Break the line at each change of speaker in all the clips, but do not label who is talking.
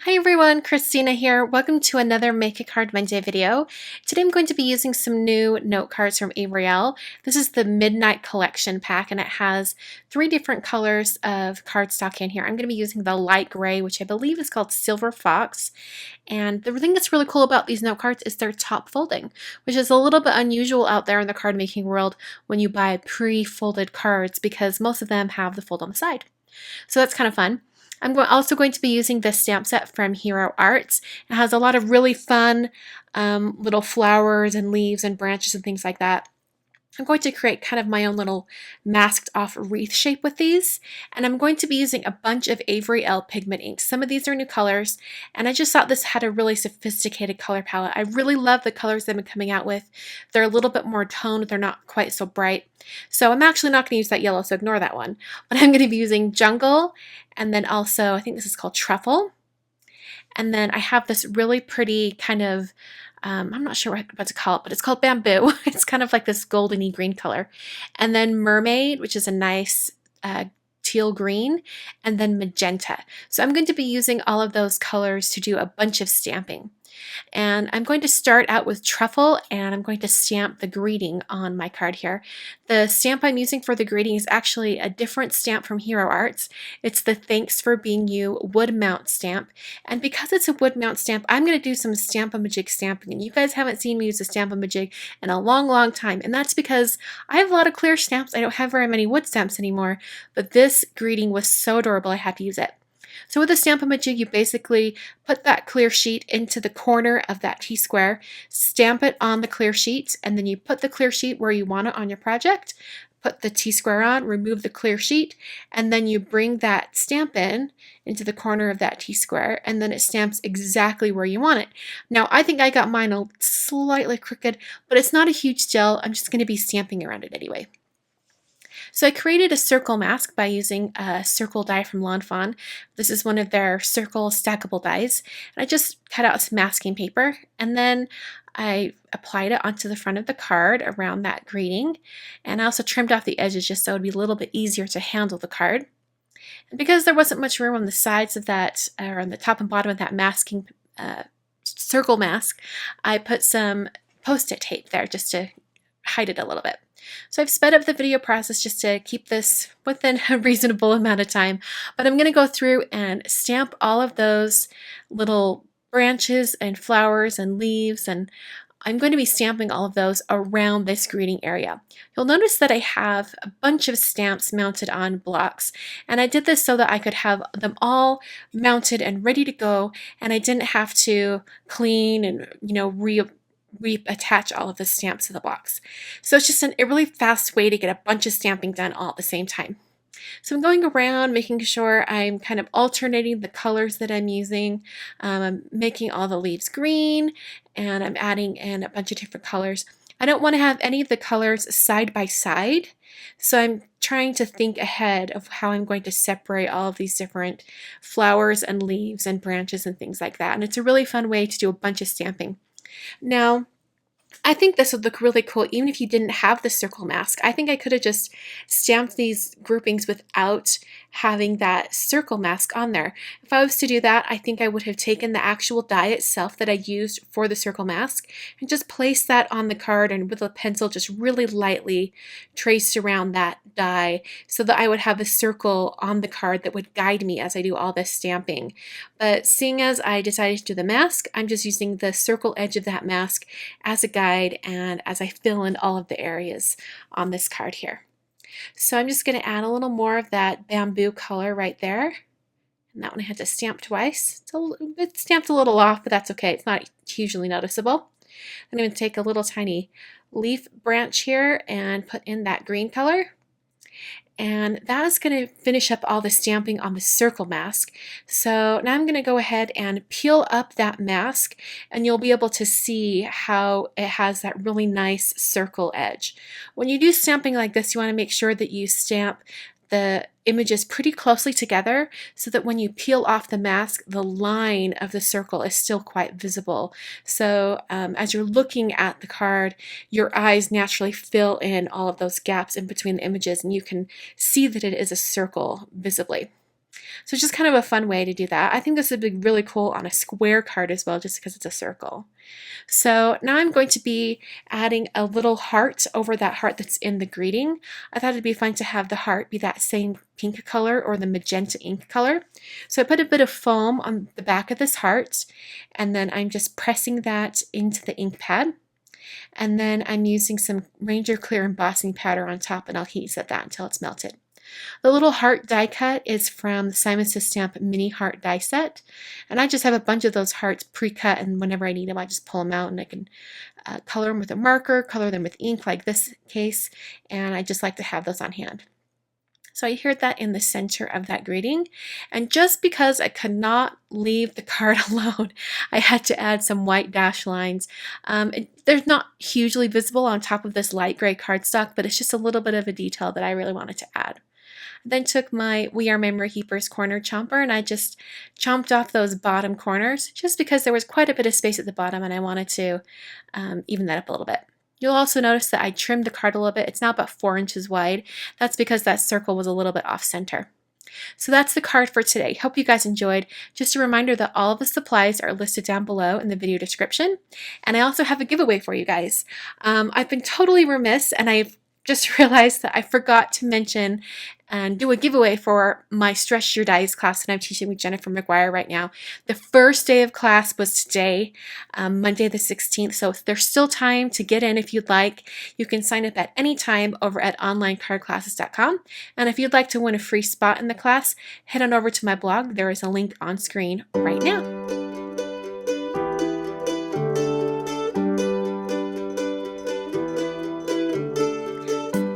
Hi everyone, Christina here. Welcome to another Make a Card Monday video. Today I'm going to be using some new note cards from Avriel. This is the Midnight Collection pack and it has 3 different colors of cardstock in here. I'm going to be using the light gray, which I believe is called Silver Fox. And the thing that's really cool about these note cards is their top folding, which is a little bit unusual out there in the card making world when you buy pre-folded cards because most of them have the fold on the side. So that's kind of fun. I'm also going to be using this stamp set from Hero Arts. It has a lot of really fun little flowers and leaves and branches and things like that. I'm going to create kind of my own little masked off wreath shape with these, and I'm going to be using a bunch of Avriel pigment inks. Some of these are new colors, and I just thought this had a really sophisticated color palette. I really love the colors they've been coming out with. They're a little bit more toned, they're not quite so bright. So I'm actually not going to use that yellow, so ignore that one. But I'm going to be using Jungle, and then also, I think this is called Truffle. And then I have this really pretty kind of I'm not sure what to call it, but it's called Bamboo. It's kind of like this goldeny green color. And then Mermaid, which is a nice teal green, and then Magenta. So I'm going to be using all of those colors to do a bunch of stamping. And I'm going to start out with Truffle, and I'm going to stamp the greeting on my card here. The stamp I'm using for the greeting is actually a different stamp from Hero Arts. It's the Thanks for Being You wood mount stamp. And because it's a wood mount stamp, I'm going to do some Stamp-A-Majig stamping. And you guys haven't seen me use a Stamp-A-Majig in a long time. And that's because I have a lot of clear stamps. I don't have very many wood stamps anymore. But this greeting was so adorable, I had to use it. So with the Stamp-A-Majig, you basically put that clear sheet into the corner of that T-square, stamp it on the clear sheet, and then you put the clear sheet where you want it on your project, put the T-square on, remove the clear sheet, and then you bring that stamp into the corner of that T-square, and then it stamps exactly where you want it. Now, I think I got mine a slightly crooked, but it's not a huge deal. I'm just going to be stamping around it anyway. So I created a circle mask by using a circle die from Lawn Fawn. This is one of their circle stackable dies. And I just cut out some masking paper, and then I applied it onto the front of the card around that greeting. And I also trimmed off the edges just so it would be a little bit easier to handle the card. And because there wasn't much room on the sides of that, or on the top and bottom of that masking circle mask, I put some Post-it tape there just to hide it a little bit. So I've sped up the video process just to keep this within a reasonable amount of time, but I'm going to go through and stamp all of those little branches and flowers and leaves, and I'm going to be stamping all of those around this greeting area. You'll notice that I have a bunch of stamps mounted on blocks, and I did this so that I could have them all mounted and ready to go, and I didn't have to clean and reattach all of the stamps to the box. So it's just a really fast way to get a bunch of stamping done all at the same time. So I'm going around making sure I'm kind of alternating the colors that I'm using. I'm making all the leaves green, and I'm adding in a bunch of different colors. I don't want to have any of the colors side by side, so I'm trying to think ahead of how I'm going to separate all of these different flowers and leaves and branches and things like that. And it's a really fun way to do a bunch of stamping. Now, I think this would look really cool even if you didn't have the circle mask. I think I could have just stamped these groupings without having that circle mask on there. If I was to do that, I think I would have taken the actual die itself that I used for the circle mask and just placed that on the card, and with a pencil just really lightly traced around that die so that I would have a circle on the card that would guide me as I do all this stamping. But seeing as I decided to do the mask, I'm just using the circle edge of that mask as a guide and as I fill in all of the areas on this card here. So I'm just going to add a little more of that bamboo color right there. And that one I had to stamp twice. It's stamped a little off, but that's okay. It's not hugely noticeable. I'm going to take a little tiny leaf branch here and put in that green color. And that is going to finish up all the stamping on the circle mask. So now I'm going to go ahead and peel up that mask, and you'll be able to see how it has that really nice circle edge. When you do stamping like this, you want to make sure that you stamp the images pretty closely together so that when you peel off the mask, the line of the circle is still quite visible. So as you're looking at the card, your eyes naturally fill in all of those gaps in between the images, and you can see that it is a circle visibly. So it's just kind of a fun way to do that. I think this would be really cool on a square card as well, just because it's a circle. So now I'm going to be adding a little heart over that heart that's in the greeting. I thought it'd be fun to have the heart be that same pink color or the magenta ink color. So I put a bit of foam on the back of this heart, and then I'm just pressing that into the ink pad. And then I'm using some Ranger Clear embossing powder on top, and I'll heat set that until it's melted. The little heart die cut is from the Simon Says Stamp mini heart die set, and I just have a bunch of those hearts pre-cut, and whenever I need them I just pull them out and I can color them with a marker, color them with ink like this case, and I just like to have those on hand. So I heard that in the center of that greeting, and just because I could not leave the card alone, I had to add some white dash lines. They're not hugely visible on top of this light gray cardstock, but it's just a little bit of a detail that I really wanted to add. Then took my We Are Memory Keepers corner chomper, and I just chomped off those bottom corners just because there was quite a bit of space at the bottom and I wanted to even that up a little bit. You'll also notice that I trimmed the card a little bit. It's now about 4 inches wide. That's because that circle was a little bit off center. So that's the card for today. Hope you guys enjoyed. Just a reminder that all of the supplies are listed down below in the video description. And I also have a giveaway for you guys. I've been totally remiss, and I've just realized that I forgot to mention and do a giveaway for my Stretch Your Dies class that I'm teaching with Jennifer McGuire right now. The first day of class was today, Monday the 16th, so there's still time to get in if you'd like. You can sign up at any time over at onlinecardclasses.com, and if you'd like to win a free spot in the class, head on over to my blog. There is a link on screen right now.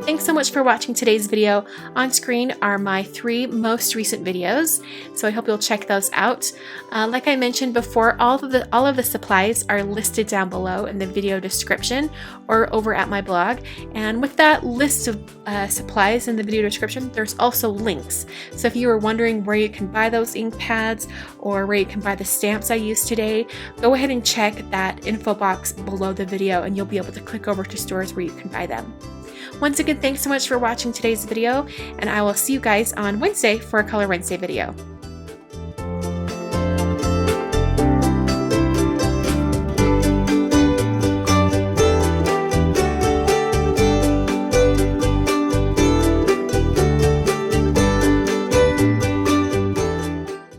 Thanks so much for watching today's video. On screen are my 3 most recent videos, so I hope you'll check those out. Like I mentioned before, all of the supplies are listed down below in the video description or over at my blog. And with that list of supplies in the video description, there's also links. So if you were wondering where you can buy those ink pads or where you can buy the stamps I used today, go ahead and check that info box below the video, and you'll be able to click over to stores where you can buy them. Once again, thanks so much for watching today's video, and I will see you guys on Wednesday for a Color Wednesday video.